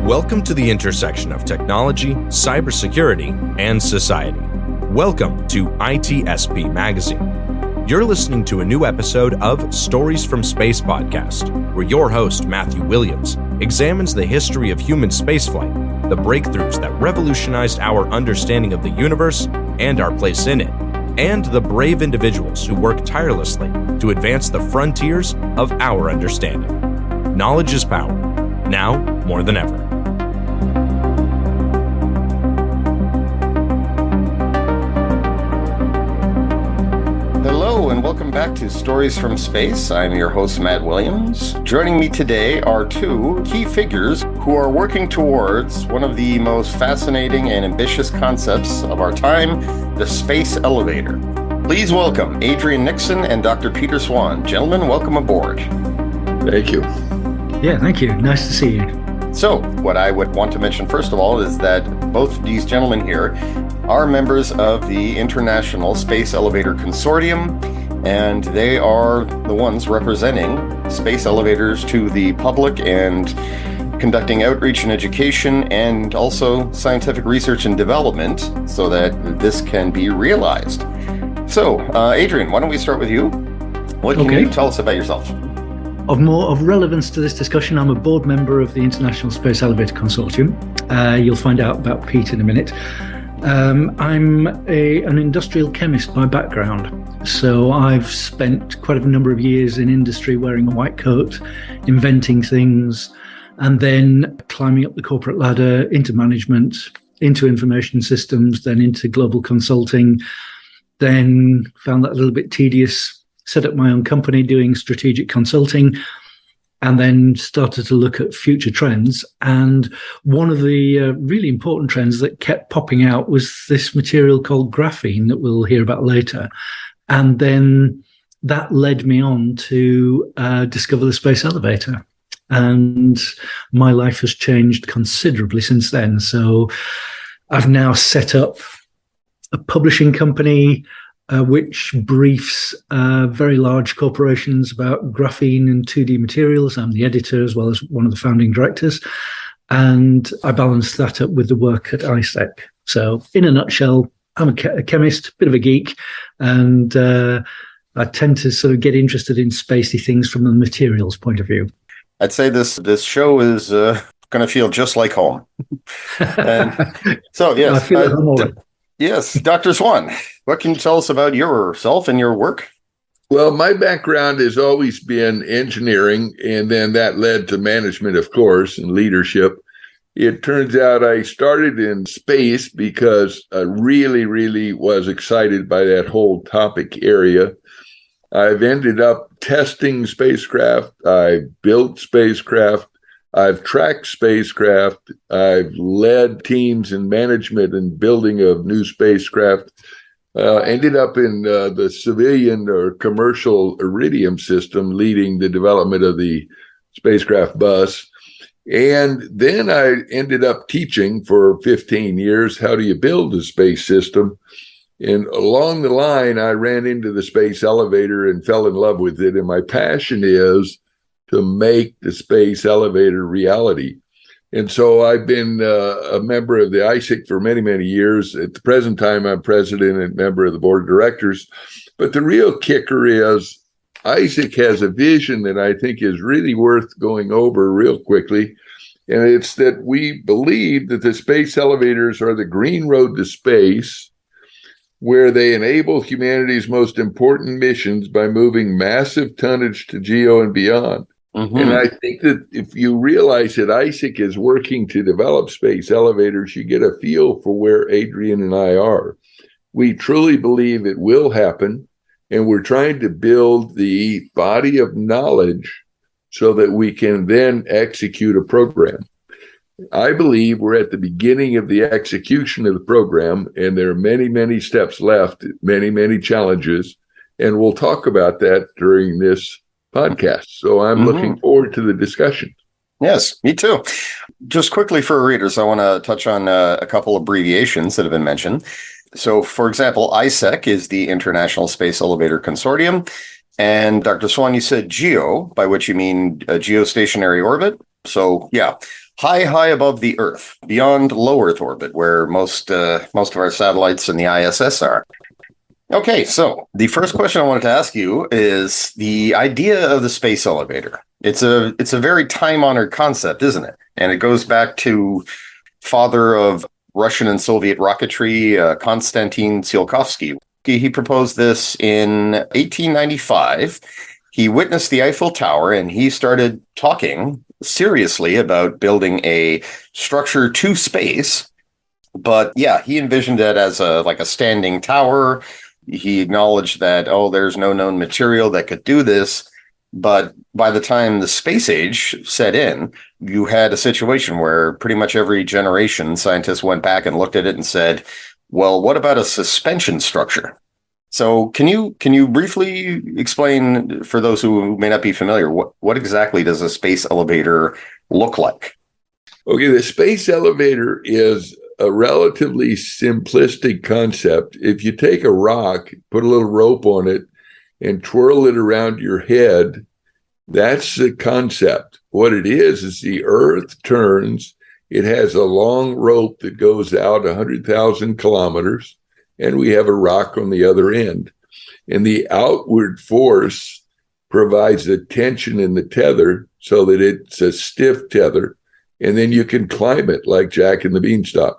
Welcome to the intersection of technology, cybersecurity, and society. Welcome to ITSP Magazine. You're listening to a new episode of Stories from Space podcast, where your host, Matthew Williams, examines the history of human spaceflight, the breakthroughs that revolutionized our understanding of the universe and our place in it, and the brave individuals who work tirelessly to advance the frontiers of our understanding. Knowledge is power, now more than ever. Hello and welcome back to Stories from Space. I'm your host, Matt Williams. Joining me today are two key figures who are working towards one of the most fascinating and ambitious concepts of our time, the space elevator. Please welcome Adrian Nixon and Dr. Peter Swan. Gentlemen, welcome aboard. Thank you. Yeah, thank you. Nice to see you. So, what I would want to mention first of all is that both these gentlemen here are members of the International Space Elevator Consortium, and they are the ones representing space elevators to the public and conducting outreach and education and also scientific research and development so that this can be realized. So, Adrian, why don't we start with you? What can you tell us about yourself? Of relevance to this discussion, I'm a board member of the International Space Elevator Consortium. You'll find out about Pete in a minute. I'm an industrial chemist by background, so I've spent quite a number of years in industry wearing a white coat, inventing things, and then climbing up the corporate ladder into management, into information systems, then into global consulting, then found that a little bit tedious, set up my own company doing strategic consulting, and then started to look at future trends. And one of the really important trends that kept popping out was this material called graphene that we'll hear about later. And then that led me on to discover the space elevator. And my life has changed considerably since then. So I've now set up a publishing company which briefs very large corporations about graphene and 2D materials. I'm the editor as well as one of the founding directors. And I balance that up with the work at ISEC. So in a nutshell, I'm a chemist, bit of a geek, and I tend to sort of get interested in spacey things from the materials point of view. I'd say this show is going to feel just like home. And so, yes. I feel at home already. Yes, Dr. Swan, what can you tell us about yourself and your work? Well, my background has always been engineering, and then that led to management, of course, and leadership. It turns out I started in space because I really, really was excited by that whole topic area. I've ended up testing spacecraft. I've built spacecraft. I've tracked spacecraft. I've led teams in management and building of new spacecraft. Ended up in the civilian or commercial Iridium system, leading the development of the spacecraft bus. And then I ended up teaching for 15 years, how do you build a space system? And along the line, I ran into the space elevator and fell in love with it. And my passion is to make the space elevator reality. And so I've been a member of the ISEC for many, many years. At the present time, I'm president and member of the board of directors. But the real kicker is ISEC has a vision that I think is really worth going over real quickly. And it's that we believe that the space elevators are the green road to space, where they enable humanity's most important missions by moving massive tonnage to geo and beyond. Mm-hmm. And I think that if you realize that ISEC is working to develop space elevators, you get a feel for where Adrian and I are. We truly believe it will happen, and we're trying to build the body of knowledge so that we can then execute a program. I believe we're at the beginning of the execution of the program, and there are many, many steps left, many, many challenges, and we'll talk about that during this podcast. So I'm looking forward to the discussion. Yes, me too. Just quickly for readers, I want to touch on a couple abbreviations that have been mentioned. So, for example, ISEC is the International Space Elevator Consortium. And Dr. Swan, you said GEO, by which you mean a geostationary orbit. So, yeah, high above the Earth, beyond low Earth orbit, where most of our satellites in the ISS are. Okay, so the first question I wanted to ask you is the idea of the space elevator. It's a very time-honored concept, isn't it? And it goes back to father of Russian and Soviet rocketry, Konstantin Tsiolkovsky. He proposed this in 1895. He witnessed the Eiffel Tower, and he started talking seriously about building a structure to space. But yeah, he envisioned it as a standing tower. He acknowledged that, there's no known material that could do this. But by the time the space age set in, you had a situation where pretty much every generation, scientists went back and looked at it and said, well, what about a suspension structure? So can you briefly explain, for those who may not be familiar, what exactly does a space elevator look like? Okay, the space elevator is a relatively simplistic concept. If you take a rock, put a little rope on it, and twirl it around your head, that's the concept. What it is the Earth turns. It has a long rope that goes out 100,000 kilometers, and we have a rock on the other end. And the outward force provides the tension in the tether so that it's a stiff tether, and then you can climb it like Jack and the Beanstalk.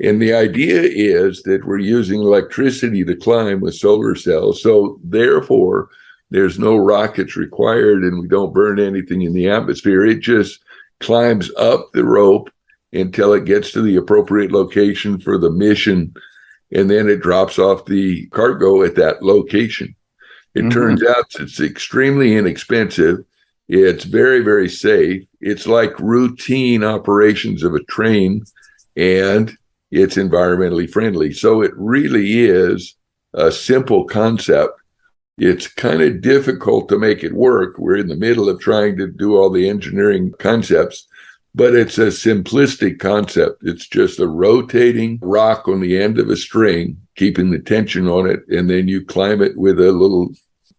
And the idea is that we're using electricity to climb with solar cells. So therefore, there's no rockets required and we don't burn anything in the atmosphere. It just climbs up the rope until it gets to the appropriate location for the mission. And then it drops off the cargo at that location. It turns out it's extremely inexpensive. It's very, very safe. It's like routine operations of a train, and it's environmentally friendly. So it really is a simple concept. It's kind of difficult to make it work. We're in the middle of trying to do all the engineering concepts, but it's a simplistic concept. It's just a rotating rock on the end of a string, keeping the tension on it, and then you climb it with a little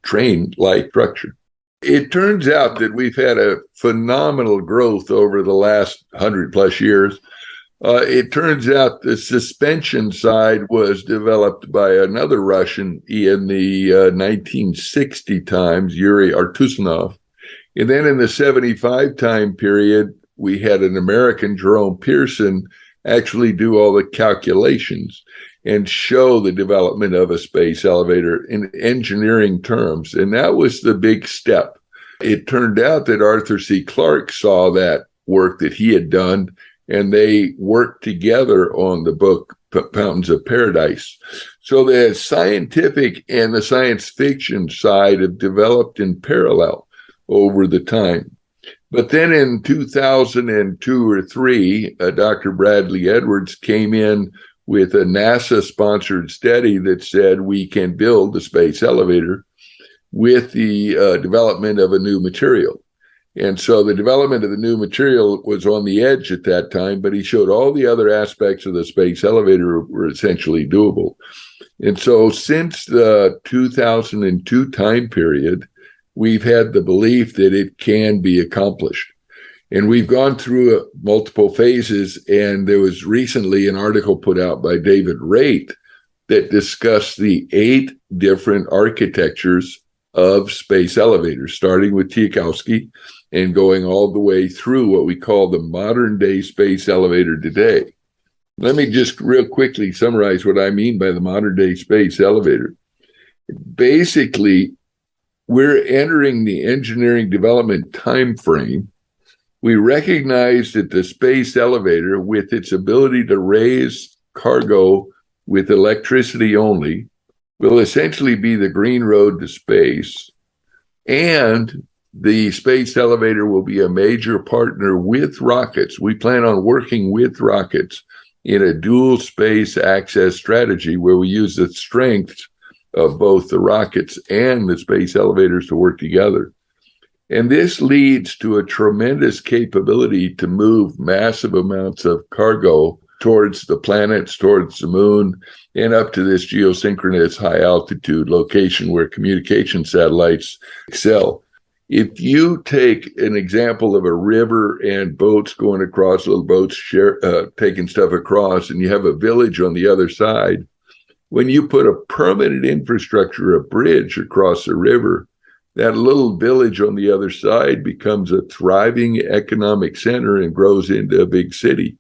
train-like structure. It turns out that we've had a phenomenal growth over the last 100 plus years. It turns out the suspension side was developed by another Russian in the 1960 times, Yuri Artusanov. And then in the 75 time period, we had an American, Jerome Pearson, actually do all the calculations and show the development of a space elevator in engineering terms. And that was the big step. It turned out that Arthur C. Clarke saw that work that he had done, and they worked together on the book Fountains of Paradise. So the scientific and the science fiction side have developed in parallel over the time. But then in 2002 or 3, Dr. Bradley Edwards came in with a NASA-sponsored study that said we can build the space elevator with the development of a new material. And so the development of the new material was on the edge at that time, but he showed all the other aspects of the space elevator were essentially doable. And so since the 2002 time period, we've had the belief that it can be accomplished. And we've gone through multiple phases, and there was recently an article put out by David Raitt that discussed the 8 different architectures of space elevators, starting with Tsiolkovsky and going all the way through what we call the modern day space elevator today. Let me just real quickly summarize what I mean by the modern day space elevator. Basically, we're entering the engineering development time frame. We recognize that the space elevator, with its ability to raise cargo with electricity only, will essentially be the green road to space. And the space elevator will be a major partner with rockets. We plan on working with rockets in a dual space access strategy where we use the strengths of both the rockets and the space elevators to work together. And this leads to a tremendous capability to move massive amounts of cargo towards the planets, towards the moon, and up to this geosynchronous high altitude location where communication satellites excel. If you take an example of a river and boats going across, little boats taking stuff across, and you have a village on the other side, when you put a permanent infrastructure, a bridge across the river, that little village on the other side becomes a thriving economic center and grows into a big city.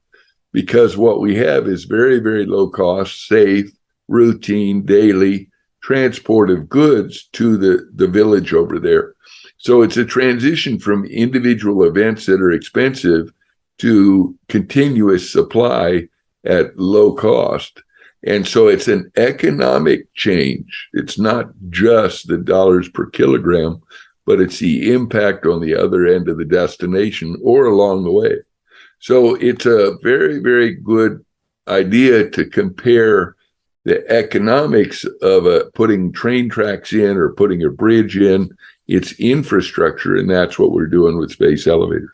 Because what we have is very, very low cost, safe, routine, daily transport of goods to the village over there. So it's a transition from individual events that are expensive to continuous supply at low cost. And so it's an economic change. It's not just the dollars per kilogram, but it's the impact on the other end of the destination or along the way. So it's a very, very good idea to compare the economics of putting train tracks in or putting a bridge in. It's infrastructure, and that's what we're doing with space elevators.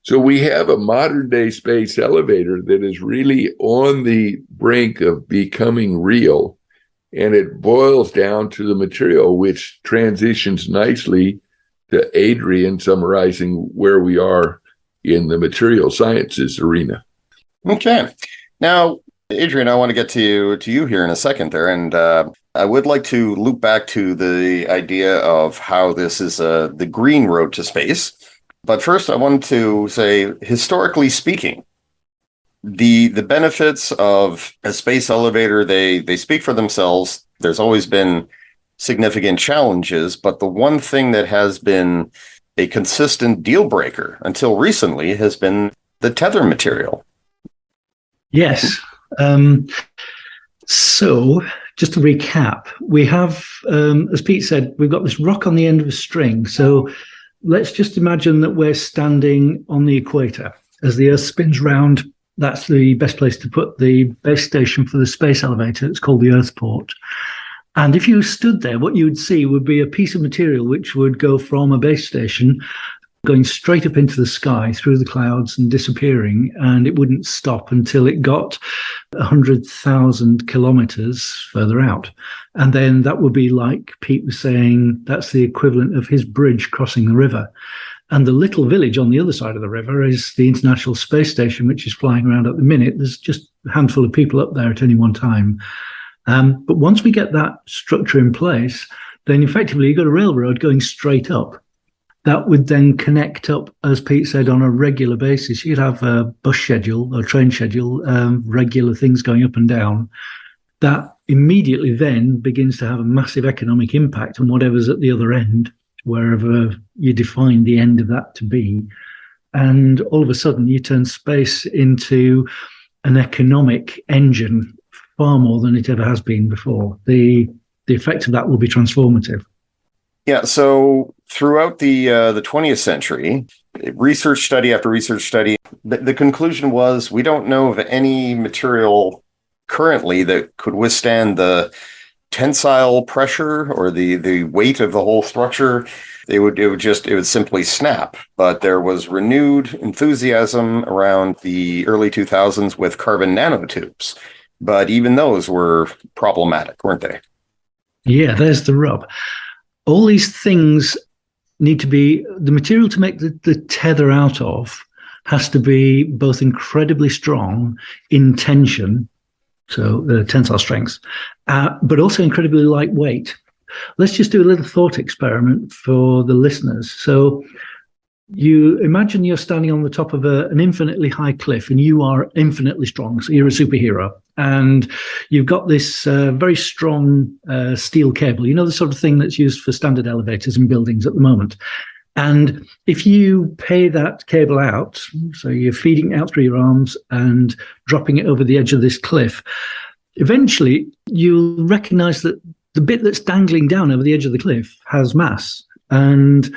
So we have a modern day space elevator that is really on the brink of becoming real, and it boils down to the material, which transitions nicely to Adrian summarizing where we are in the material sciences arena. Okay. Now, Adrian, I want to get to you here in a second there, and I would like to loop back to the idea of how this is the green road to space. But first, I want to say, historically speaking, the benefits of a space elevator, they speak for themselves. There's always been significant challenges, but the one thing that has been a consistent deal breaker until recently has been the tether material. Yes. So just to recap, we have, as Pete said, we've got this rock on the end of a string. So let's just imagine that we're standing on the equator. As the Earth spins round, that's the best place to put the base station for the space elevator. It's called the Earthport. And if you stood there, what you would see would be a piece of material which would go from a base station going straight up into the sky through the clouds and disappearing, and it wouldn't stop until it got 100,000 kilometers further out. And then that would be, like Pete was saying, that's the equivalent of his bridge crossing the river. And the little village on the other side of the river is the International Space Station, which is flying around at the minute. There's just a handful of people up there at any one time. But once we get that structure in place, then effectively you've got a railroad going straight up. That would then connect up, as Pete said, on a regular basis. You'd have a bus schedule or train schedule, regular things going up and down. That immediately then begins to have a massive economic impact on whatever's at the other end, wherever you define the end of that to be. And all of a sudden, you turn space into an economic engine far more than it ever has been before. The effect of that will be transformative. Yeah, so throughout the 20th century, research study after research study, the conclusion was we don't know of any material currently that could withstand the tensile pressure or the weight of the whole structure. It would simply snap. But there was renewed enthusiasm around the early 2000s with carbon nanotubes. But even those were problematic, weren't they? Yeah, there's the rub. All these things need to be, the material to make the tether out of has to be both incredibly strong in tension, so the tensile strength, but also incredibly lightweight. Let's just do a little thought experiment for the listeners. So you imagine you're standing on the top of an infinitely high cliff and you are infinitely strong. So you're a superhero and you've got this very strong steel cable, you know, the sort of thing that's used for standard elevators in buildings at the moment. And if you pay that cable out, so you're feeding it out through your arms and dropping it over the edge of this cliff, eventually you'll recognize that the bit that's dangling down over the edge of the cliff has mass. And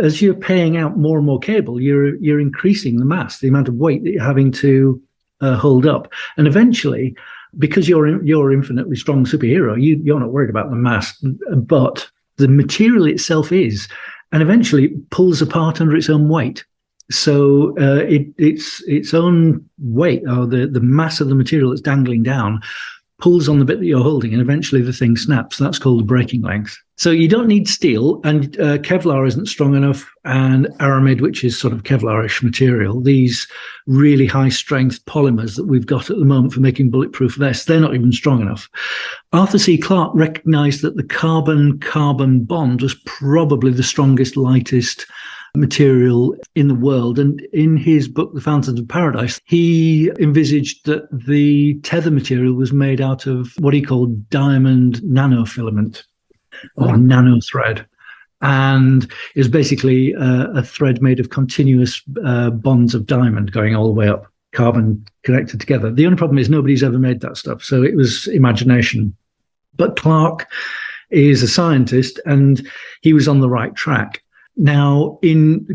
as you're paying out more and more cable, you're increasing the mass, the amount of weight that you're having to hold up. And eventually, because you're infinitely strong superhero, you're not worried about the mass, but the material itself is, and eventually it pulls apart under its own weight. So its own weight, or the mass of the material that's dangling down, pulls on the bit that you're holding, and eventually the thing snaps. That's called the breaking length. So you don't need steel, and Kevlar isn't strong enough, and aramid, which is sort of Kevlar-ish material, these really high-strength polymers that we've got at the moment for making bulletproof vests, they're not even strong enough. Arthur C. Clarke recognized that the carbon-carbon bond was probably the strongest, lightest material in the world. And in his book, The Fountains of Paradise, he envisaged that the tether material was made out of what he called diamond nanofilament, or nano thread, and is basically a thread made of continuous bonds of diamond going all the way up, carbon connected together. The only problem is nobody's ever made that stuff, so it was imagination. But Clarke is a scientist, and he was on the right track. Now,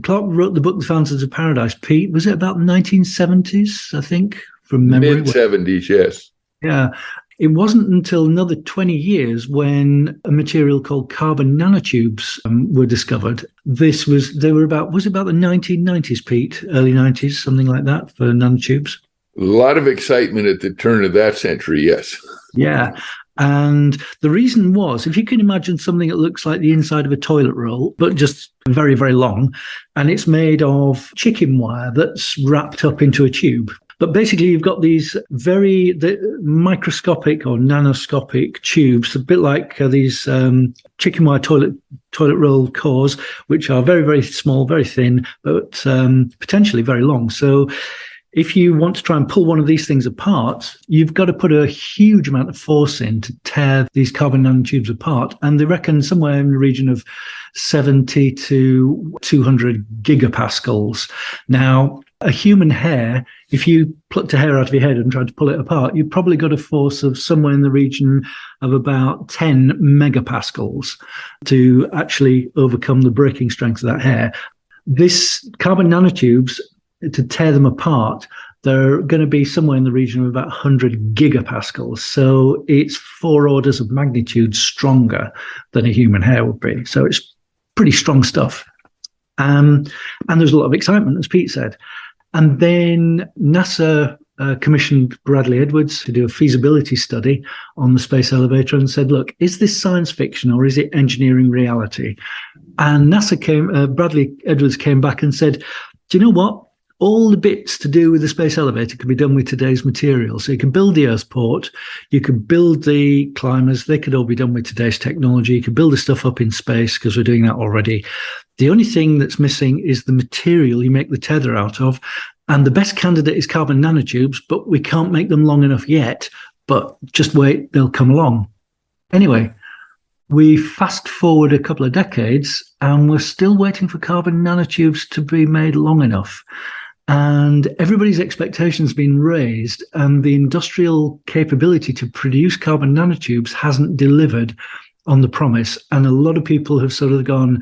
Clarke wrote the book The Fountains of Paradise. Pete, was it about the 1970s, I think, from memory? Mid-70s, yes. Yeah. It wasn't until another 20 years when a material called carbon nanotubes were discovered. Was it about the 1990s, Pete? Early 90s, something like that, for nanotubes? A lot of excitement at the turn of that century, yes. Yeah. And the reason was, if you can imagine something that looks like the inside of a toilet roll, but just very, very long, and it's made of chicken wire that's wrapped up into a tube. But basically, you've got these very microscopic or nanoscopic tubes, a bit like these chicken wire toilet roll cores, which are very, very small, very thin, but potentially very long. So if you want to try and pull one of these things apart, you've got to put a huge amount of force in to tear these carbon nanotubes apart. And they reckon somewhere in the region of 70 to 200 gigapascals. Now, a human hair, if you plucked a hair out of your head and tried to pull it apart, you've probably got a force of somewhere in the region of about 10 megapascals to actually overcome the breaking strength of that hair. This carbon nanotubes, to tear them apart, they're going to be somewhere in the region of about 100 gigapascals. So it's 4 orders of magnitude stronger than a human hair would be. So it's pretty strong stuff. And there's a lot of excitement, as Pete said. And then NASA commissioned Bradley Edwards to do a feasibility study on the space elevator and said, look, is this science fiction or is it engineering reality? And Bradley Edwards came back and said, do you know what? All the bits to do with the space elevator can be done with today's materials. So you can build the Earthport, you can build the climbers, they could all be done with today's technology. You can build the stuff up in space because we're doing that already. The only thing that's missing is the material you make the tether out of. And the best candidate is carbon nanotubes, but we can't make them long enough yet. But just wait, they'll come along. Anyway, we fast forward a couple of decades and we're still waiting for carbon nanotubes to be made long enough. And everybody's expectations have been raised, and the industrial capability to produce carbon nanotubes hasn't delivered on the promise. And a lot of people have sort of gone,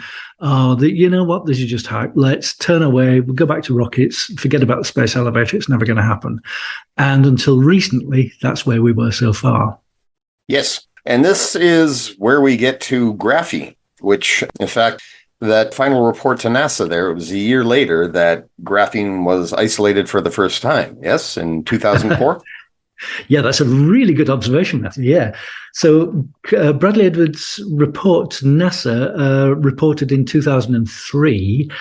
you know what, this is just hype. Let's turn away. We'll go back to rockets. Forget about the space elevator. It's never going to happen. And until recently, that's where we were so far. Yes. And this is where we get to graphene, which, in fact, that final report to NASA there, it was a year later that graphene was isolated for the first time. Yes, in 2004. Yeah, that's a really good observation, Matthew. Yeah. So Bradley Edwards' report to NASA reported in 2003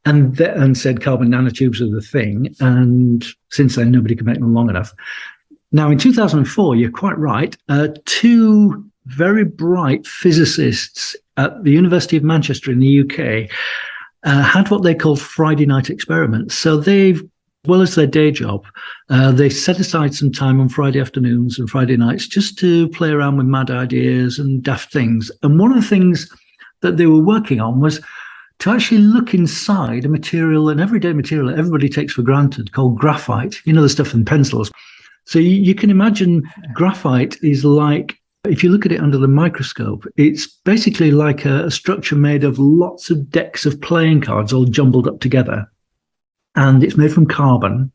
and said carbon nanotubes are the thing. And since then, nobody could make them long enough. Now, in 2004, you're quite right, 2 very bright physicists at the University of Manchester in the UK had what they called Friday night experiments. So they've, as well as their day job, they set aside some time on Friday afternoons and Friday nights just to play around with mad ideas and daft things. And one of the things that they were working on was to actually look inside a material, an everyday material that everybody takes for granted, called graphite, you know, the stuff in pencils. So you can imagine graphite is like, if you look at it under the microscope, it's basically like a structure made of lots of decks of playing cards all jumbled up together. And it's made from carbon.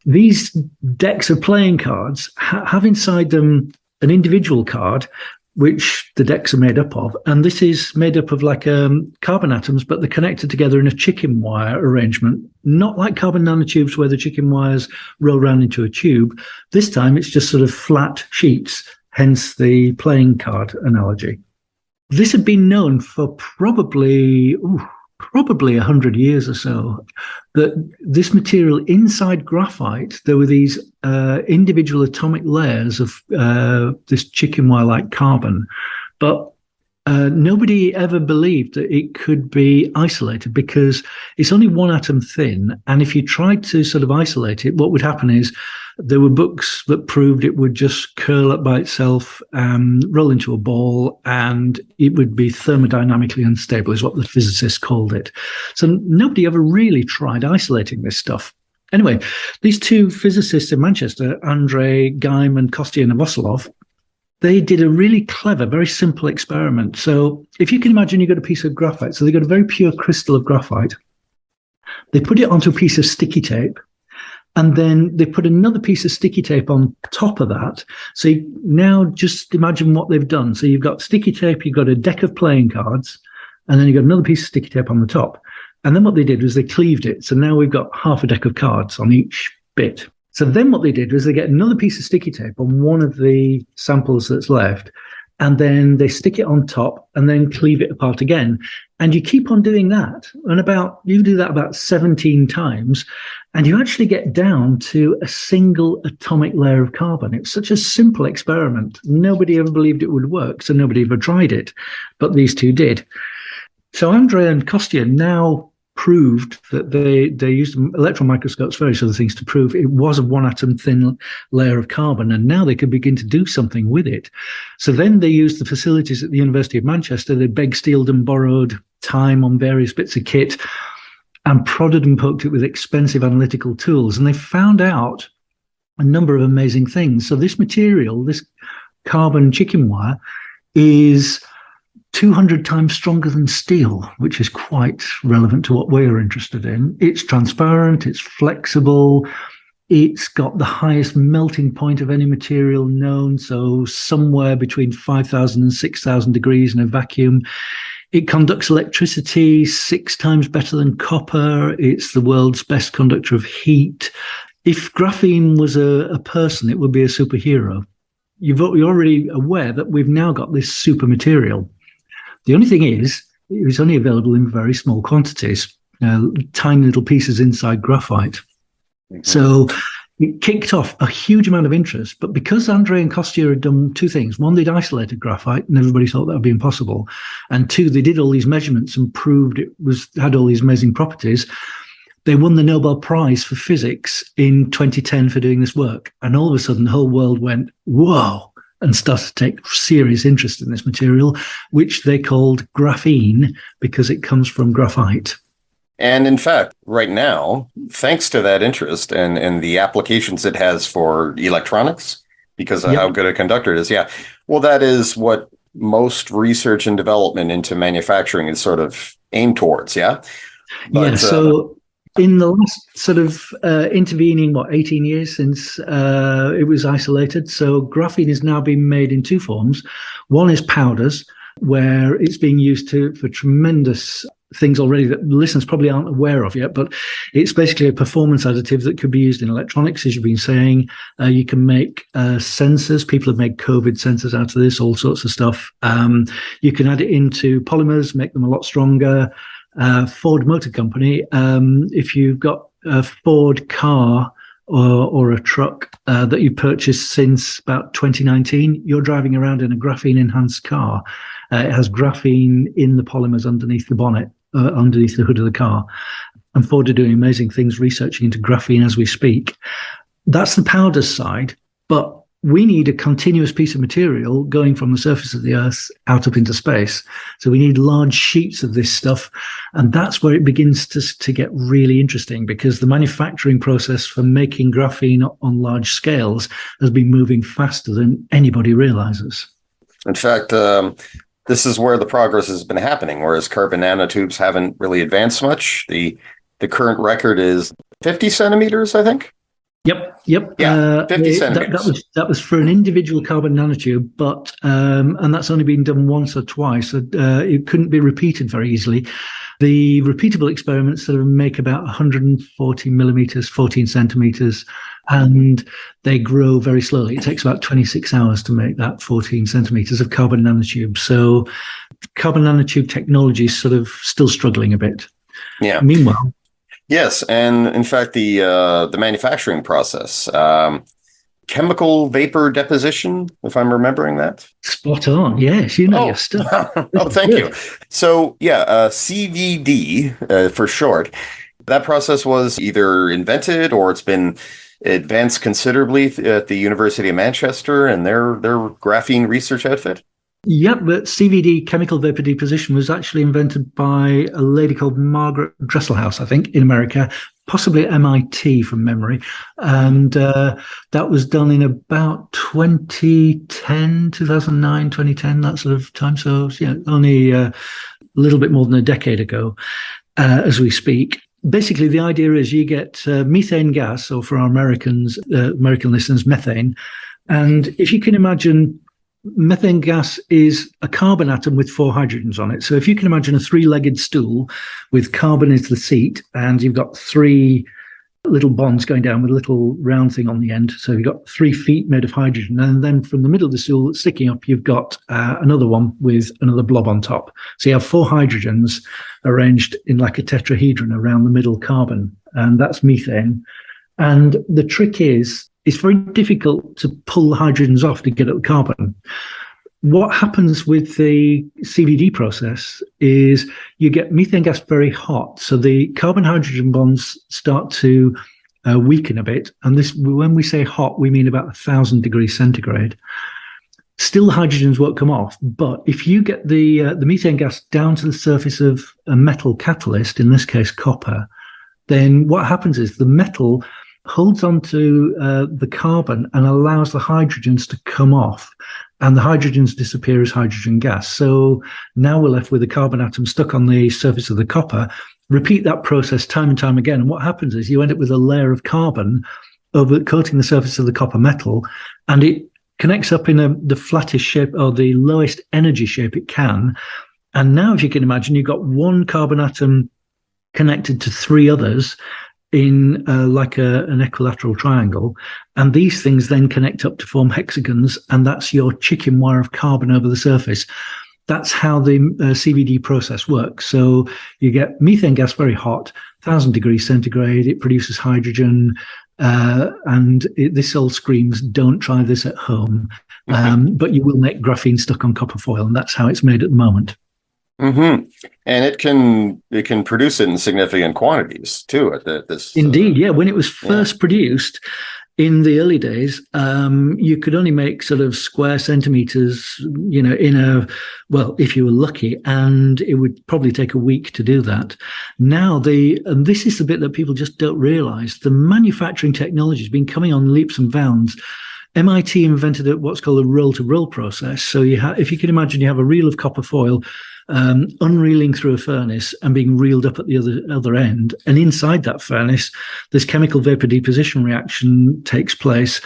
These decks of playing cards have inside them an individual card, which the decks are made up of. And this is made up of like carbon atoms, but they're connected together in a chicken wire arrangement, not like carbon nanotubes where the chicken wires roll around into a tube. This time it's just sort of flat sheets, hence the playing card analogy. This had been known for probably 100 years or so, that this material inside graphite, there were these individual atomic layers of this chicken wire-like carbon, but nobody ever believed that it could be isolated because it's only one atom thin. And if you tried to sort of isolate it, what would happen is there were books that proved it would just curl up by itself, roll into a ball, and it would be thermodynamically unstable, is what the physicists called it. So nobody ever really tried isolating this stuff. Anyway, these two physicists in Manchester, Andrei Geim and Kostya Novoselov, they did a really clever, very simple experiment. So if you can imagine, you've got a piece of graphite. So they got a very pure crystal of graphite. They put it onto a piece of sticky tape, and then they put another piece of sticky tape on top of that. So now just imagine what they've done. So you've got sticky tape, you've got a deck of playing cards, and then you've got another piece of sticky tape on the top. And then what they did was they cleaved it. So now we've got half a deck of cards on each bit. So then what they did was they get another piece of sticky tape on one of the samples that's left, and then they stick it on top and then cleave it apart again. And you keep on doing that. And you do that about 17 times, and you actually get down to a single atomic layer of carbon. It's such a simple experiment. Nobody ever believed it would work, so nobody ever tried it. But these two did. So Andrei and Kostya now proved that they used electron microscopes, various other things, to prove it was a one atom thin layer of carbon, and now they could begin to do something with it. So then they used the facilities at the University of Manchester. They begged, stealed and borrowed time on various bits of kit and prodded and poked it with expensive analytical tools, and they found out a number of amazing things. So this material, this carbon chicken wire, is 200 times stronger than steel, which is quite relevant to what we're interested in. It's transparent, it's flexible, it's got the highest melting point of any material known, so somewhere between 5,000 and 6,000 degrees in a vacuum. It conducts electricity 6 times better than copper. It's the world's best conductor of heat. If graphene was a person, it would be a superhero. You're already aware that we've now got this super material. The only thing is, it was only available in very small quantities, tiny little pieces inside graphite. Mm-hmm. So it kicked off a huge amount of interest. But because Andrei and Kostya had done two things: one, they'd isolated graphite, and everybody thought that would be impossible; and two, they did all these measurements and proved it had all these amazing properties. They won the Nobel Prize for Physics in 2010 for doing this work. And all of a sudden, the whole world went, whoa, and started to take serious interest in this material, which they called graphene because it comes from graphite. And in fact, right now, thanks to that interest and the applications it has for electronics, because of how good a conductor it is, well, that is what most research and development into manufacturing is sort of aimed towards, But, so in the last sort of intervening, 18 years since it was isolated, so graphene is now being made in two forms. One is powders, where it's being used for tremendous things already that listeners probably aren't aware of yet, but it's basically a performance additive that could be used in electronics, as you've been saying. You can make sensors. People have made COVID sensors out of this, all sorts of stuff. You can add it into polymers, make them a lot stronger. Ford Motor Company, if you've got a Ford car or a truck that you purchased since about 2019, you're driving around in a graphene-enhanced car. It has graphene in the polymers underneath the bonnet, underneath the hood of the car. And Ford are doing amazing things researching into graphene as we speak. That's the powder side, but we need a continuous piece of material going from the surface of the Earth out up into space. So we need large sheets of this stuff. And that's where it begins to get really interesting, because the manufacturing process for making graphene on large scales has been moving faster than anybody realizes. In fact, this is where the progress has been happening, whereas carbon nanotubes haven't really advanced much. The current record is 50 centimeters, I think. Yep. Yeah, 50 centimeters. That was for an individual carbon nanotube, but and that's only been done once or twice. So, it couldn't be repeated very easily. The repeatable experiments sort of make about 140 millimeters, 14 centimeters and they grow very slowly. It takes about 26 hours to make that 14 centimeters of carbon nanotube. So carbon nanotube technology is sort of still struggling a bit. Yeah. Meanwhile, yes, and in fact, the manufacturing process, chemical vapor deposition, if I'm remembering that. spot on. Yes, you know your stuff. Oh, thank you. So, CVD for short. That process was either invented or it's been advanced considerably at the University of Manchester and their graphene research outfit. Yep, but CVD, chemical vapor deposition, was actually invented by a lady called Margaret Dresselhaus, I think, in America, possibly at MIT from memory. And that was done in about 2010, 2009, 2010, that sort of time. So, only a little bit more than a decade ago as we speak. Basically, the idea is you get methane gas, or for our American listeners, methane. And if you can imagine, methane gas is a carbon atom with 4 hydrogens on it. So if you can imagine a 3-legged stool with carbon as the seat, and you've got 3 little bonds going down with a little round thing on the end. So you've got 3 feet made of hydrogen. And then from the middle of the stool sticking up, you've got another one with another blob on top. So you have 4 hydrogens arranged in like a tetrahedron around the middle carbon. And that's methane. And the trick is, it's very difficult to pull the hydrogens off to get at the carbon. What happens with the CVD process is you get methane gas very hot. So the carbon-hydrogen bonds start to weaken a bit. And this, when we say hot, we mean about 1,000 degrees centigrade. Still, the hydrogens won't come off. But if you get the methane gas down to the surface of a metal catalyst, in this case copper, then what happens is the metal holds onto the carbon and allows the hydrogens to come off, and the hydrogens disappear as hydrogen gas. So now we're left with a carbon atom stuck on the surface of the copper. Repeat that process time and time again, and what happens is you end up with a layer of carbon over coating the surface of the copper metal, and it connects up in the flattest shape, or the lowest energy shape it can. And now, if you can imagine, you've got one carbon atom connected to 3 others in like an equilateral triangle, and these things then connect up to form hexagons, and that's your chicken wire of carbon over the surface. That's how the CVD process works. So you get methane gas very hot, 1,000 degrees centigrade, it produces hydrogen, and this all screams, don't try this at home, but you will make graphene stuck on copper foil, and that's how it's made at the moment. Mm-hmm. And it can produce it in significant quantities too. Indeed, yeah. When it was first produced in the early days, you could only make sort of square centimeters, if you were lucky, and it would probably take a week to do that. Now, and this is the bit that people just don't realize, the manufacturing technology has been coming on leaps and bounds. MIT invented what's called a roll-to-roll process. So if you can imagine, you have a reel of copper foil unreeling through a furnace and being reeled up at the other end. And inside that furnace, this chemical vapor deposition reaction takes place.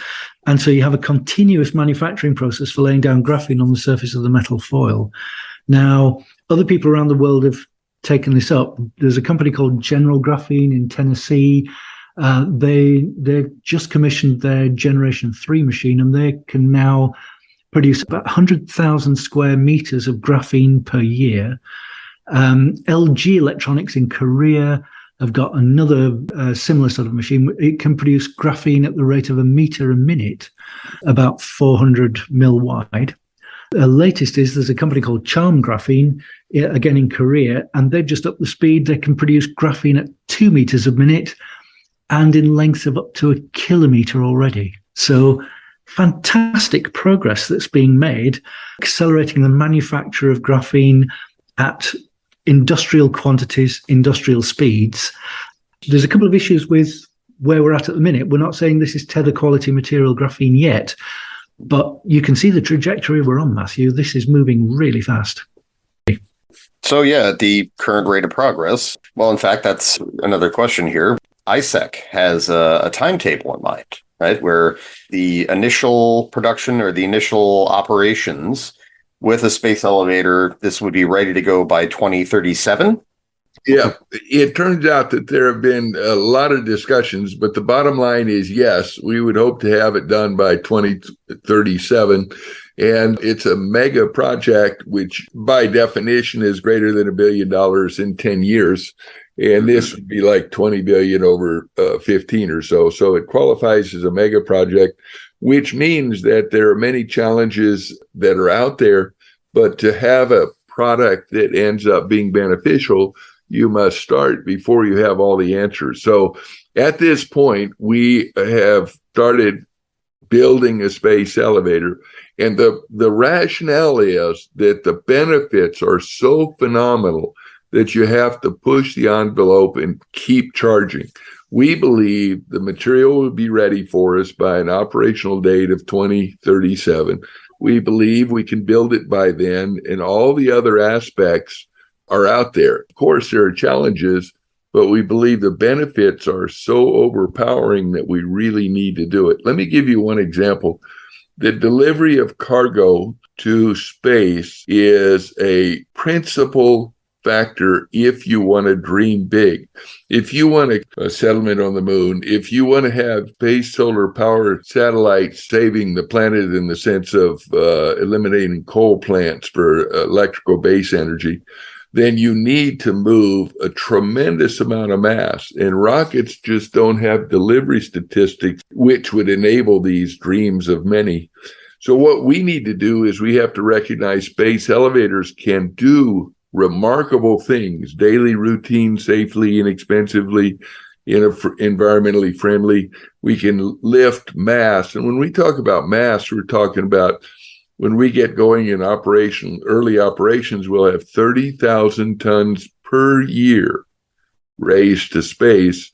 And so you have a continuous manufacturing process for laying down graphene on the surface of the metal foil. Now, other people around the world have taken this up. There's a company called General Graphene in Tennessee. They've just commissioned their Generation 3 machine, and they can now produce about 100,000 square meters of graphene per year. LG Electronics in Korea have got another similar sort of machine. It can produce graphene at the rate of a meter a minute, about 400 mil wide. The latest is there's a company called Charm Graphene, again in Korea, and they've just upped the speed. They can produce graphene at 2 meters a minute and in lengths of up to 1 kilometer already. So fantastic progress that's being made, accelerating the manufacture of graphene at industrial quantities, industrial speeds. There's a couple of issues with where we're at the minute. We're not saying this is tether quality material graphene yet, but you can see the trajectory we're on, Matthew. This is moving really fast. So at the current rate of progress, well, in fact, that's another question here. ISEC has a timetable in mind, right, where the initial production or the initial operations with a space elevator, this would be ready to go by 2037. Yeah, it turns out that there have been a lot of discussions, but the bottom line is yes, we would hope to have it done by 2037. And it's a mega project, which by definition is greater than $1 billion in 10 years. And this would be like 20 billion over 15 or so. So it qualifies as a mega project, which means that there are many challenges that are out there. But to have a product that ends up being beneficial, you must start before you have all the answers. So at this point, we have started building a space elevator. And the rationale is that the benefits are so phenomenal that you have to push the envelope and keep charging. We believe the material will be ready for us by an operational date of 2037. We believe we can build it by then, and all the other aspects are out there. Of course, there are challenges, but we believe the benefits are so overpowering that we really need to do it. Let me give you one example. The delivery of cargo to space is a principal factor if you want to dream big. If you want a settlement on the moon, if you want to have space solar power satellites saving the planet in the sense of eliminating coal plants for electrical base energy, then you need to move a tremendous amount of mass. And rockets just don't have delivery statistics which would enable these dreams of many. So what we need to do is we have to recognize space elevators can do remarkable things, daily routine, safely, inexpensively, environmentally friendly. We can lift mass. And when we talk about mass, we're talking about when we get going in early operations, we'll have 30,000 tons per year raised to space.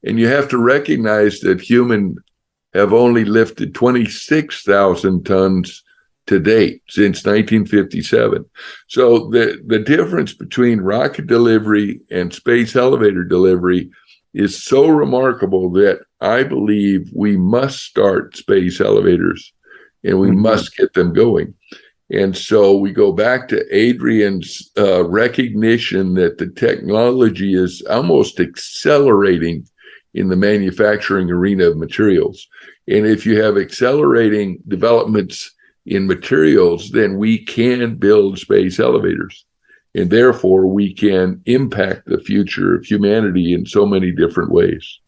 And you have to recognize that humans have only lifted 26,000 tons to date since 1957. So the difference between rocket delivery and space elevator delivery is so remarkable that I believe we must start space elevators and we must get them going. And so we go back to Adrian's recognition that the technology is almost accelerating in the manufacturing arena of materials. And if you have accelerating developments in materials, then we can build space elevators. And therefore, we can impact the future of humanity in so many different ways.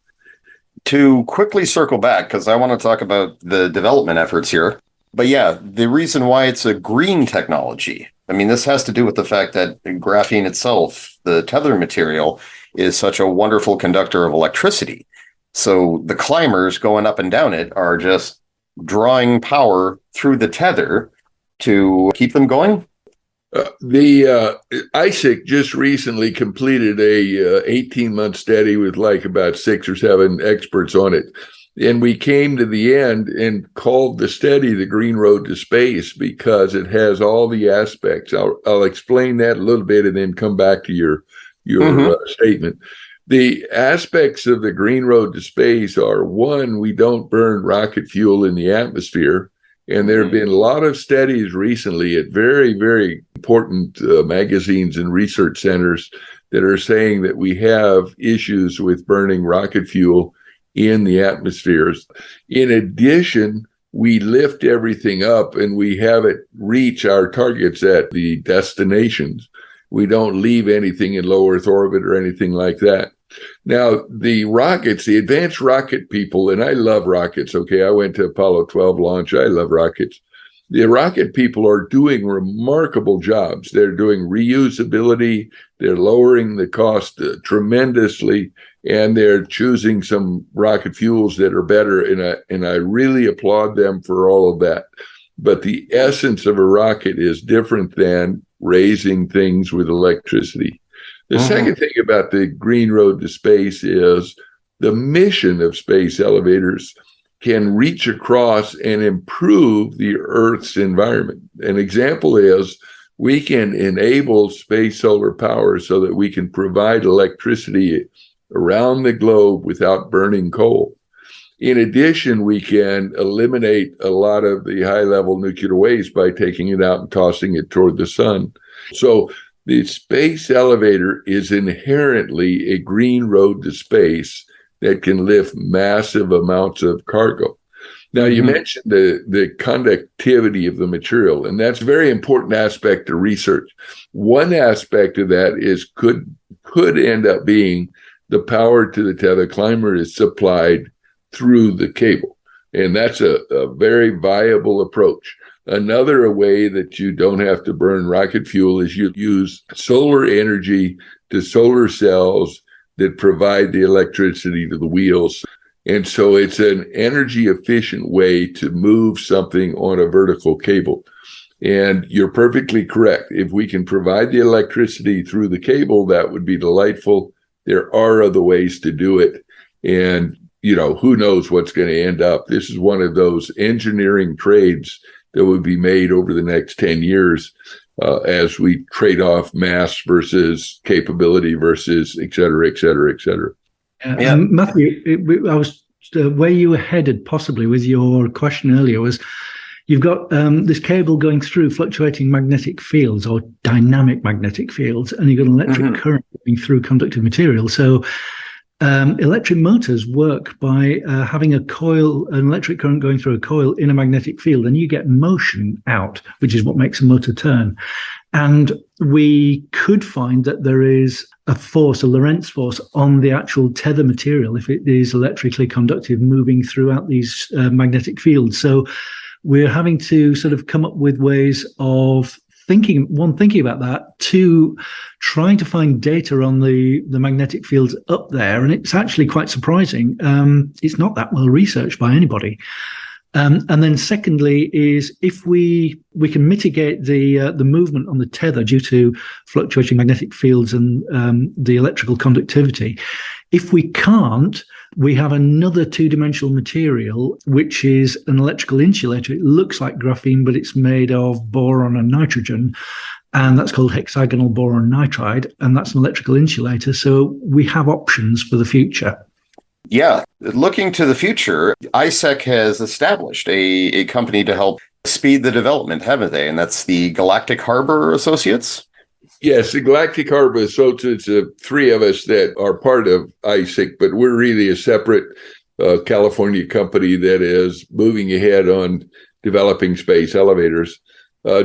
To quickly circle back, because I want to talk about the development efforts here. But yeah, the reason why it's a green technology, I mean, this has to do with the fact that graphene itself, the tether material, is such a wonderful conductor of electricity. So the climbers going up and down it are just drawing power through the tether to keep them going. The ISEC just recently completed a 18-month study with like about 6 or 7 experts on it. And we came to the end and called the study the Green Road to Space because it has all the aspects. I'll explain that a little bit and then come back to your statement. The aspects of the Green Road to Space are, one, we don't burn rocket fuel in the atmosphere. And there have been a lot of studies recently at very, very important magazines and research centers that are saying that we have issues with burning rocket fuel in the atmospheres. In addition, we lift everything up and we have it reach our targets at the destinations. We don't leave anything in low Earth orbit or anything like that. Now, the rockets, the advanced rocket people, and I love rockets, okay? I went to Apollo 12 launch. I love rockets. The rocket people are doing remarkable jobs. They're doing reusability. They're lowering the cost tremendously, and they're choosing some rocket fuels that are better, and I really applaud them for all of that. But the essence of a rocket is different than raising things with electricity. The second thing about the Green Road to Space is the mission of space elevators can reach across and improve the Earth's environment. An example is we can enable space solar power so that we can provide electricity around the globe without burning coal. In addition, we can eliminate a lot of the high-level nuclear waste by taking it out and tossing it toward the sun. So The space elevator is inherently a green road to space that can lift massive amounts of cargo. Now, you mentioned the conductivity of the material, and that's a very important aspect of research. One aspect of that is could end up being the power to the tether climber is supplied through the cable. And that's a very viable approach. Another way that you don't have to burn rocket fuel is you use solar energy to solar cells that provide the electricity to the wheels. And so it's an energy efficient way to move something on a vertical cable. And you're perfectly correct. If we can provide the electricity through the cable, that would be delightful. There are other ways to do it. And, who knows what's going to end up. This is one of those engineering trades that would be made over the next 10 years as we trade off mass versus capability versus et cetera, et cetera, et cetera. Matthew, I was where you were headed possibly with your question earlier was you've got this cable going through fluctuating magnetic fields or dynamic magnetic fields, and you've got an electric current going through conductive material. So electric motors work by having an electric current going through a coil in a magnetic field, and you get motion out, which is what makes a motor turn. And we could find that there is a force, a Lorentz force, on the actual tether material if it is electrically conductive moving throughout these magnetic fields. So we're having to sort of come up with ways of thinking about that, two, trying to find data on the magnetic fields up there. And it's actually quite surprising. It's not that well researched by anybody. And then secondly is if we can mitigate the movement on the tether due to fluctuating magnetic fields and the electrical conductivity. If we can't, we have another two-dimensional material, which is an electrical insulator. It looks like graphene, but it's made of boron and nitrogen. And that's called hexagonal boron nitride. And that's an electrical insulator. So we have options for the future. Yeah. Looking to the future, ISEC has established a company to help speed the development, haven't they? And that's the Galactic Harbor Associates. Yes, the Galactic Harbor Associates, three of us that are part of ISEC, but we're really a separate California company that is moving ahead on developing space elevators.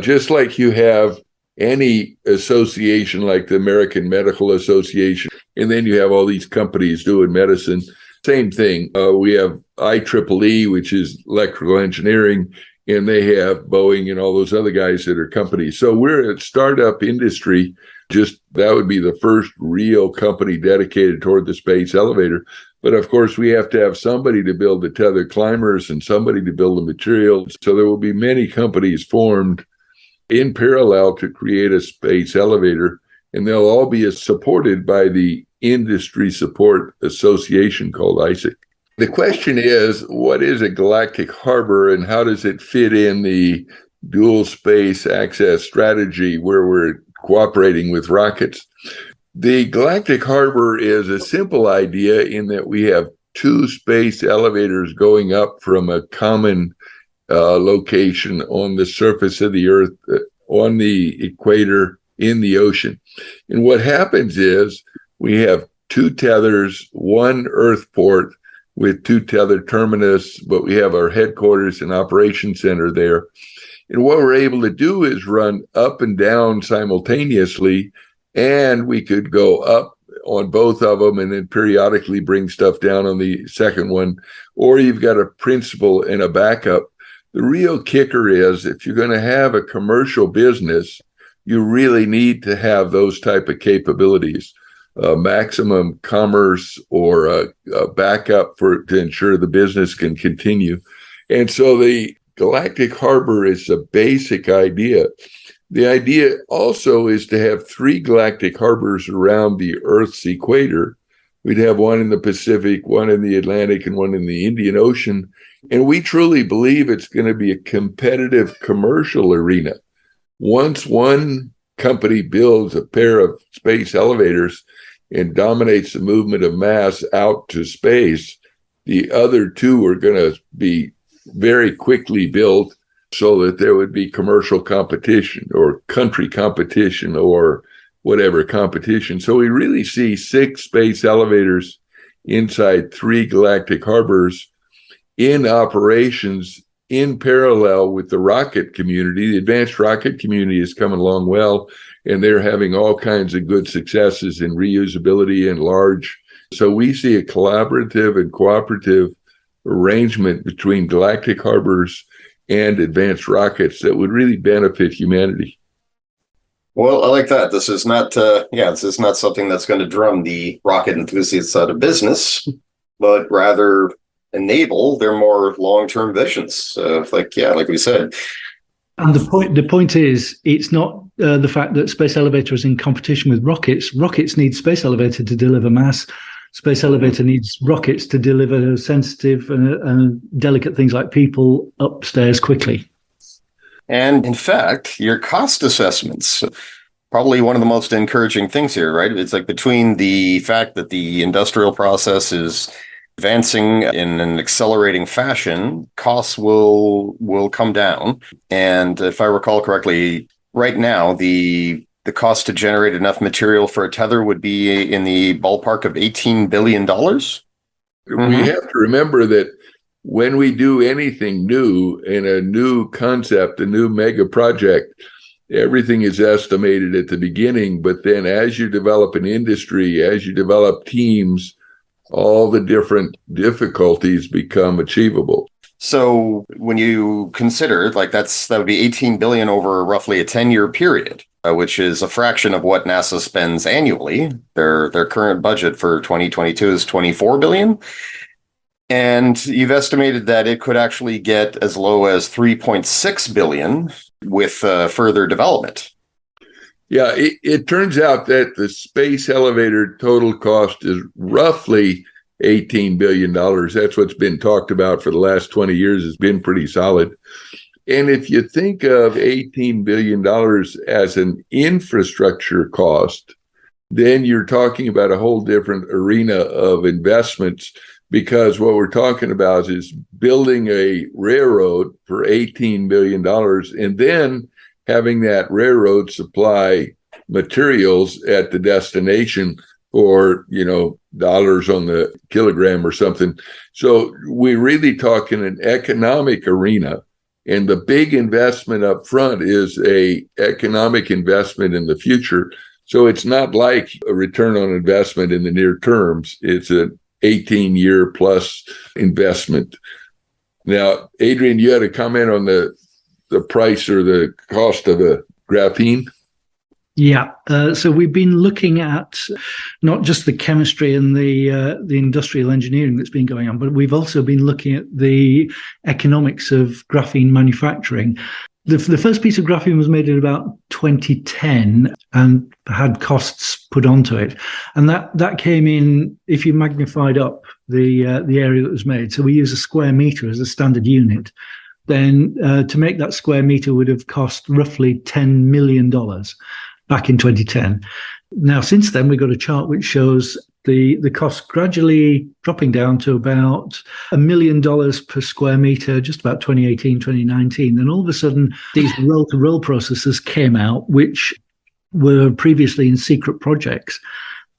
Just like you have any association like the American Medical Association, and then you have all these companies doing medicine. Same thing. We have IEEE, which is electrical engineering, and they have Boeing and all those other guys that are companies. So we're a startup industry. Just that would be the first real company dedicated toward the space elevator. But of course, we have to have somebody to build the tethered climbers and somebody to build the materials. So there will be many companies formed in parallel to create a space elevator, and they'll all be supported by the Industry Support Association called ISEC. The question is, what is a galactic harbor and how does it fit in the dual space access strategy where we're cooperating with rockets? The galactic harbor is a simple idea in that we have two space elevators going up from a common location on the surface of the Earth, on the equator, in the ocean. And what happens is we have two tethers, one Earth port with two tether terminus, but we have our headquarters and operation center there. And what we're able to do is run up and down simultaneously, and we could go up on both of them and then periodically bring stuff down on the second one, or you've got a principal and a backup. The real kicker is if you're going to have a commercial business, you really need to have those type of capabilities, maximum commerce or a backup to ensure the business can continue. And so the galactic harbor is a basic idea. The idea also is to have three galactic harbors around the Earth's equator. We'd have one in the Pacific, one in the Atlantic, and one in the Indian Ocean. And we truly believe it's going to be a competitive commercial arena. Once one company builds a pair of space elevators and dominates the movement of mass out to space, the other two are going to be very quickly built so that there would be commercial competition or country competition or whatever competition. So we really see 6 space elevators inside 3 galactic harbors in operations in parallel with the rocket community. The advanced rocket community is coming along well, and they're having all kinds of good successes in reusability and large. So we see a collaborative and cooperative arrangement between galactic harbors and advanced rockets that would really benefit humanity. Well, I like that. This is not, this is not something that's going to drum the rocket enthusiasts out of business, but rather enable their more long-term visions. Like we said. And the point is, it's not the fact that Space Elevator is in competition with rockets. Rockets need Space Elevator to deliver mass. Space Elevator needs rockets to deliver sensitive and delicate things like people upstairs quickly. And in fact, your cost assessments, probably one of the most encouraging things here, right? It's like between the fact that the industrial process is advancing in an accelerating fashion, costs will come down. And if I recall correctly, right now, the cost to generate enough material for a tether would be in the ballpark of $18 billion. We have to remember that when we do anything new in a new concept, a new mega project, everything is estimated at the beginning. But then as you develop an industry, as you develop teams, all the different difficulties become achievable. So when you consider that would be 18 billion over roughly a 10-year period, which is a fraction of what NASA spends annually. Their current budget for 2022 is 24 billion. And you've estimated that it could actually get as low as 3.6 billion with further development. Yeah, it turns out that the space elevator total cost is roughly $18 billion. That's what's been talked about for the last 20 years. It's been pretty solid. And if you think of $18 billion as an infrastructure cost, then you're talking about a whole different arena of investments, because what we're talking about is building a railroad for $18 billion and then having that railroad supply materials at the destination for, dollars on the kilogram or something. So we really talk in an economic arena, and the big investment up front is a economic investment in the future. So it's not like a return on investment in the near terms. It's an 18-year plus investment. Now, Adrian, you had a comment on the price or the cost of a graphene? Yeah. So we've been looking at not just the chemistry and the industrial engineering that's been going on, but we've also been looking at the economics of graphene manufacturing. The first piece of graphene was made in about 2010 and had costs put onto it. And that came in, if you magnified up the area that was made. So we use a square meter as a standard unit. Then to make that square meter would have cost roughly $10 million back in 2010. Now, since then, we've got a chart which shows the cost gradually dropping down to about $1 million per square meter, just about 2018, 2019. Then all of a sudden, these roll-to-roll processes came out, which were previously in secret projects.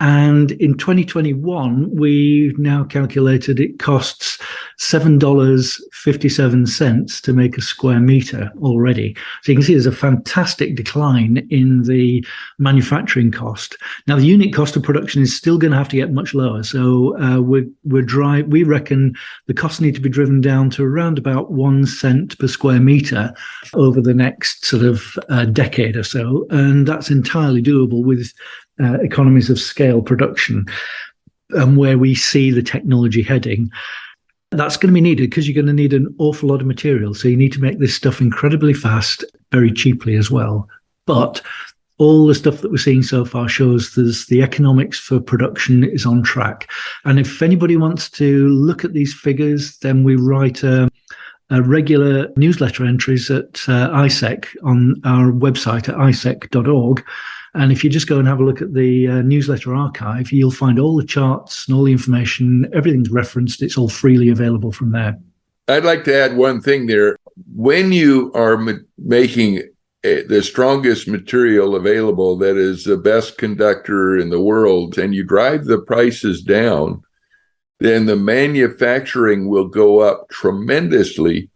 And in 2021, we've now calculated it costs $7.57 to make a square meter already. So you can see there's a fantastic decline in the manufacturing cost. Now, the unit cost of production is still going to have to get much lower. So we reckon the costs need to be driven down to around about 1 cent per square meter over the next sort of decade or so. And that's entirely doable with economies of scale production, and where we see the technology heading. That's going to be needed because you're going to need an awful lot of material. So you need to make this stuff incredibly fast, very cheaply as well. But all the stuff that we're seeing so far shows the economics for production is on track. And if anybody wants to look at these figures, then we write regular newsletter entries at ISEC on our website at isec.org. And if you just go and have a look at the newsletter archive, you'll find all the charts and all the information. Everything's referenced. It's all freely available from there. I'd like to add one thing there. When you are making the strongest material available that is the best conductor in the world, and you drive the prices down, then the manufacturing will go up tremendously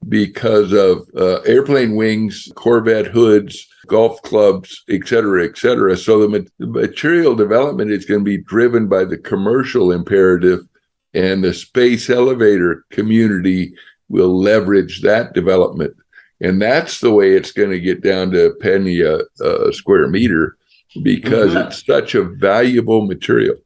because of airplane wings, Corvette hoods, golf clubs, et cetera, et cetera. So the material development is going to be driven by the commercial imperative, and the space elevator community will leverage that development. And that's the way it's going to get down to a penny a square meter, because it's such a valuable material.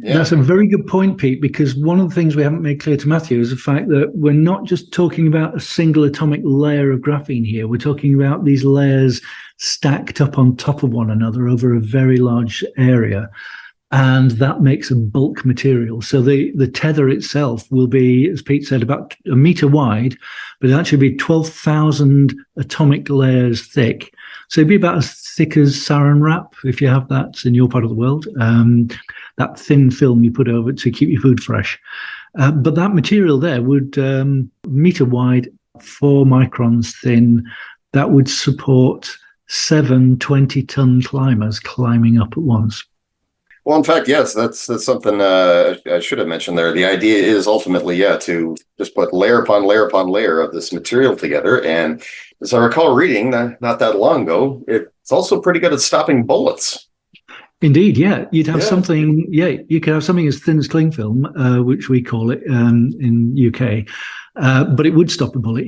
Yeah. That's a very good point, Pete, because one of the things we haven't made clear to Matthew is the fact that we're not just talking about a single atomic layer of graphene here. We're talking about these layers stacked up on top of one another over a very large area. And that makes a bulk material. So the tether itself will be, as Pete said, about a meter wide, but it'll actually be 12,000 atomic layers thick. So it'd be about as thick as saran wrap, if you have that in your part of the world. That thin film you put over it to keep your food fresh. But that material there would, meter wide, 4 microns thin, that would support 7 20-ton climbers climbing up at once. Well, in fact, yes, that's something I should have mentioned there. The idea is ultimately, to just put layer upon layer upon layer of this material together. And as I recall reading not that long ago, it's also pretty good at stopping bullets. Indeed, yeah. You'd have something, you could have something as thin as cling film, which we call it in UK, but it would stop a bullet,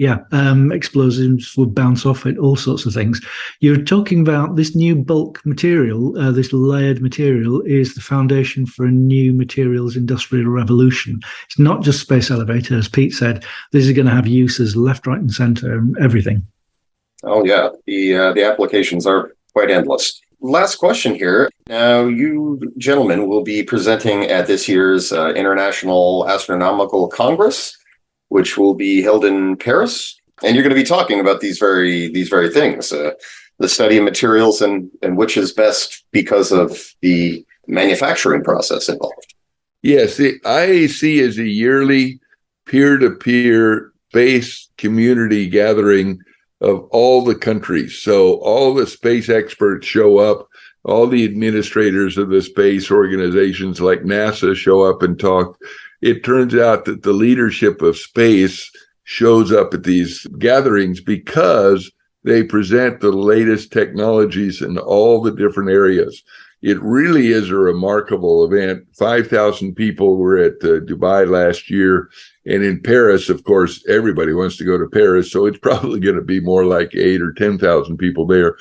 explosives would bounce off it, all sorts of things. You're talking about this new bulk material, this layered material is the foundation for a new materials industrial revolution. It's not just space elevator, as Pete said, this is going to have uses left, right, and center, everything. Oh, yeah. The applications are quite endless. Last question here. Now, you gentlemen will be presenting at this year's International Astronomical Congress, which will be held in Paris, and you're going to be talking about these very things, the study of materials and which is best because of the manufacturing process involved. Yes, the IAC is a yearly peer-to-peer space community gathering of all the countries. So all the space experts show up, all the administrators of the space organizations like NASA show up and talk. It turns out that the leadership of space shows up at these gatherings because they present the latest technologies in all the different areas. It really is a remarkable event. 5,000 people were at Dubai last year. And in Paris, of course, everybody wants to go to Paris. So it's probably going to be more like 8,000 or 10,000 people there.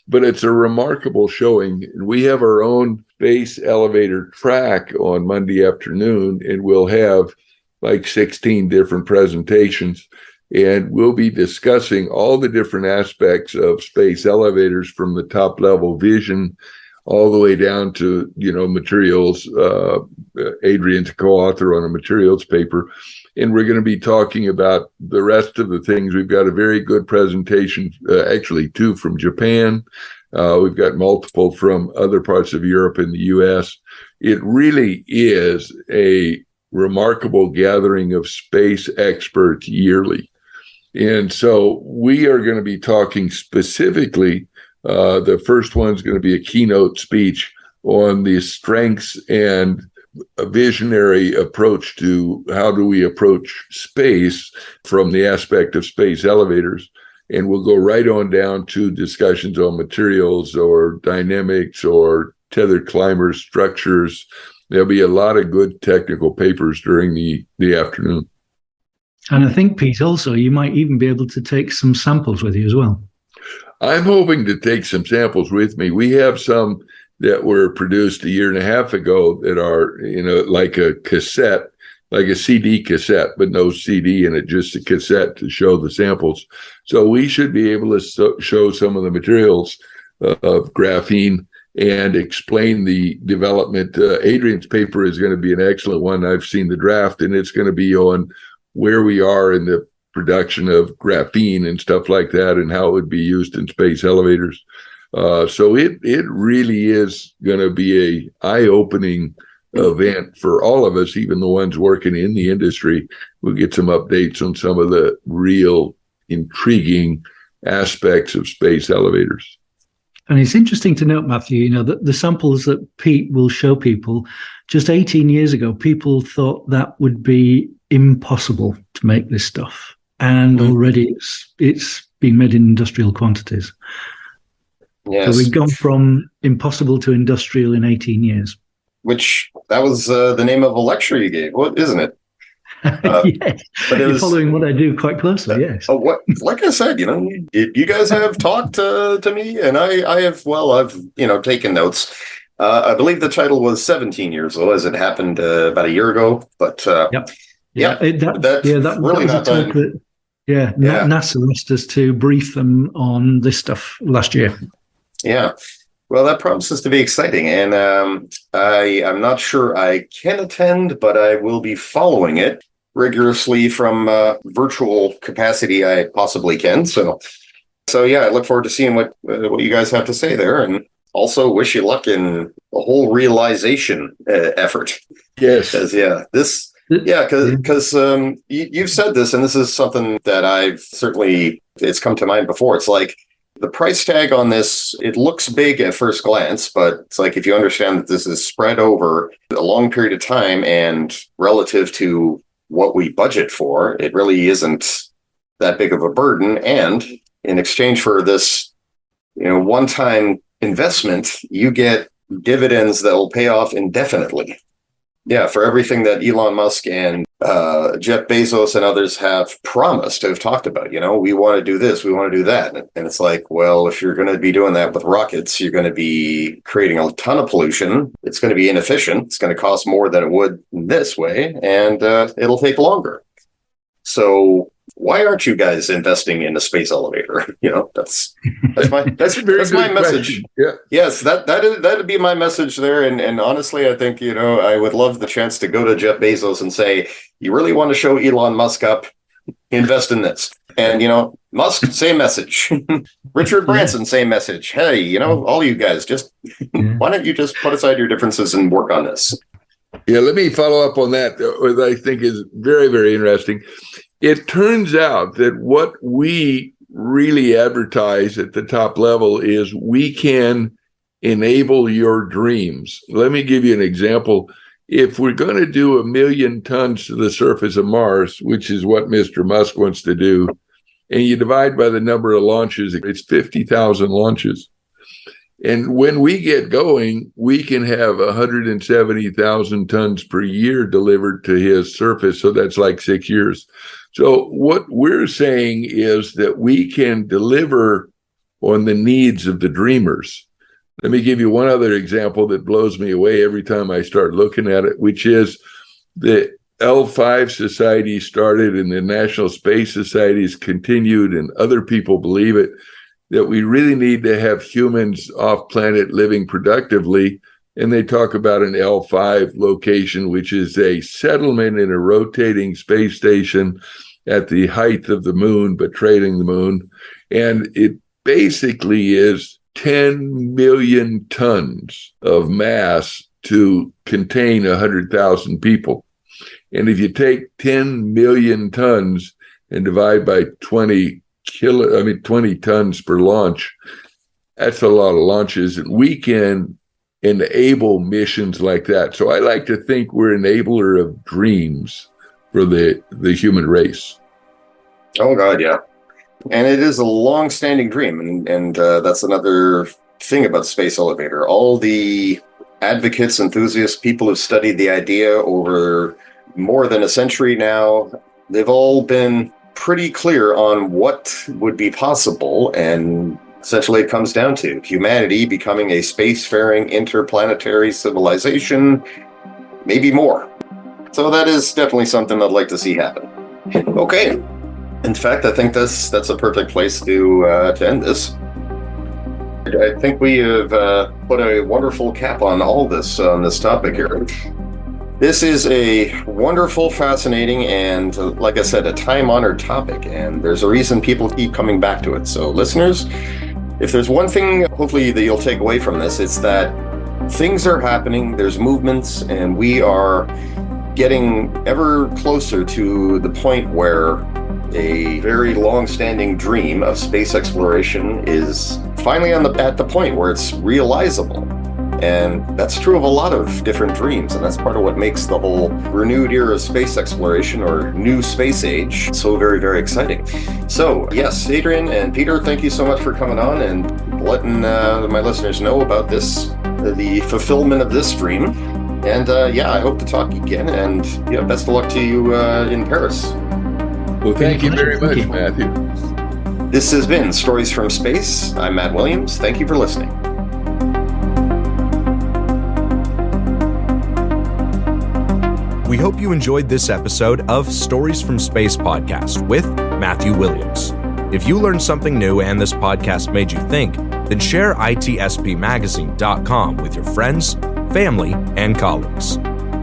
But it's a remarkable showing. We have our own space elevator track on Monday afternoon, and we'll have like 16 different presentations. And we'll be discussing all the different aspects of space elevators, from the top level vision all the way down to, materials. Adrian's a co-author on a materials paper. And we're going to be talking about the rest of the things. We've got a very good presentation, actually 2 from Japan. We've got multiple from other parts of Europe and the US. It really is a remarkable gathering of space experts yearly. And so we are going to be talking specifically, the first one's going to be a keynote speech on the strengths and a visionary approach to how do we approach space from the aspect of space elevators. And we'll go right on down to discussions on materials or dynamics or tethered climber structures. There'll be a lot of good technical papers during the afternoon. And I think, Pete, also, you might even be able to take some samples with you as well. I'm hoping to take some samples with me. We have some that were produced a year and a half ago that are, like a cassette, like a CD cassette, but no CD in it, just a cassette to show the samples. So we should be able to show some of the materials of graphene and explain the development. Adrian's paper is going to be an excellent one. I've seen the draft, and it's going to be on where we are in the production of graphene and stuff like that, and how it would be used in space elevators. So it really is going to be a eye-opening event for all of us, even the ones working in the industry. We'll get some updates on some of the real intriguing aspects of space elevators. And it's interesting to note, Matthew, that the samples that Pete will show people, just 18 years ago, people thought that would be impossible to make this stuff. And already it's being made in industrial quantities. Yes. So we've gone from impossible to industrial in 18 years. Which, that was the name of a lecture you gave, isn't it? Yes, but you're following what I do quite closely. Yes. Like I said, you guys have talked to me, and I have. Well, I've taken notes. I believe the title was 17 years ago, as it happened about a year ago. But that really not done. NASA asked us to brief them on this stuff last year. Yeah. Well, that promises to be exciting, and I'm not sure I can attend, but I will be following it rigorously from virtual capacity I possibly can. So yeah, I look forward to seeing what you guys have to say there, and also wish you luck in the whole realization effort. Yes, because you've said this, and this is something that it's come to mind before. It's like, the price tag on this, it looks big at first glance, but it's like, if you understand that this is spread over a long period of time and relative to what we budget for, it really isn't that big of a burden. And in exchange for this, one-time investment, you get dividends that will pay off indefinitely. Yeah, for everything that Elon Musk and Jeff Bezos and others have promised, have talked about. We want to do this, we want to do that. And it's like, well, if you're going to be doing that with rockets, you're going to be creating a ton of pollution. It's going to be inefficient. It's going to cost more than it would this way, and it'll take longer. So why aren't you guys investing in a space elevator? That's my message. Yeah. Yes, that'd be my message there. And honestly, I think I would love the chance to go to Jeff Bezos and say, you really want to show Elon Musk up? Invest in this. And Musk, same message. Richard Branson, same message. Hey, all you guys, why don't you just put aside your differences and work on this? Yeah, let me follow up on that, what I think is very, very interesting. It turns out that what we really advertise at the top level is we can enable your dreams. Let me give you an example. If we're going to do 1 million tons to the surface of Mars, which is what Mr. Musk wants to do, and you divide by the number of launches, it's 50,000 launches. And when we get going, we can have 170,000 tons per year delivered to his surface. So that's like 6 years. So what we're saying is that we can deliver on the needs of the dreamers. Let me give you one other example that blows me away every time I start looking at it, which is the L5 Society started and the National Space Societies continued, and other people believe it, that we really need to have humans off planet living productively. And they talk about an L5 location, which is a settlement in a rotating space station at the height of the moon, but trailing the moon. And it basically is 10 million tons of mass to contain 100,000 people. And if you take 10 million tons and divide by 20 tons per launch, that's a lot of launches. And we can enable missions like that. So I like to think we're an enabler of dreams for the human race. Oh, God, yeah. And it is a long-standing dream. And that's another thing about space elevator. All the advocates, enthusiasts, people who've studied the idea over more than a century now, they've all been pretty clear on what would be possible. And essentially it comes down to humanity becoming a spacefaring interplanetary civilization, maybe more. So that is definitely something I'd like to see happen. Okay. In fact, I think that's a perfect place to end this. I think we have put a wonderful cap on all this on this topic here. This is a wonderful, fascinating, and like I said, a time-honored topic, and there's a reason people keep coming back to it. So listeners, if there's one thing hopefully that you'll take away from this, it's that things are happening, there's movements, and we are getting ever closer to the point where a very long-standing dream of space exploration is finally at the point where it's realizable. And that's true of a lot of different dreams, and that's part of what makes the whole renewed era of space exploration, or new space age, so very, very exciting. So, yes, Adrian and Peter, thank you so much for coming on and letting my listeners know about this, the fulfillment of this dream. And I hope to talk again, and best of luck to you in Paris. Well, thank you very much, Matthew. This has been Stories from Space. I'm Matt Williams. Thank you for listening. We hope you enjoyed this episode of Stories from Space podcast with Matthew Williams. If you learned something new and this podcast made you think, then share itspmagazine.com with your friends, family, and colleagues.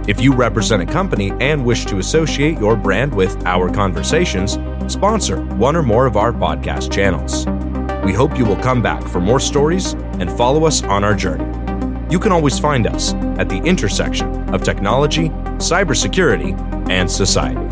If you represent a company and wish to associate your brand with our conversations, sponsor one or more of our podcast channels. We hope you will come back for more stories and follow us on our journey. You can always find us at the intersection of technology, cybersecurity, and society.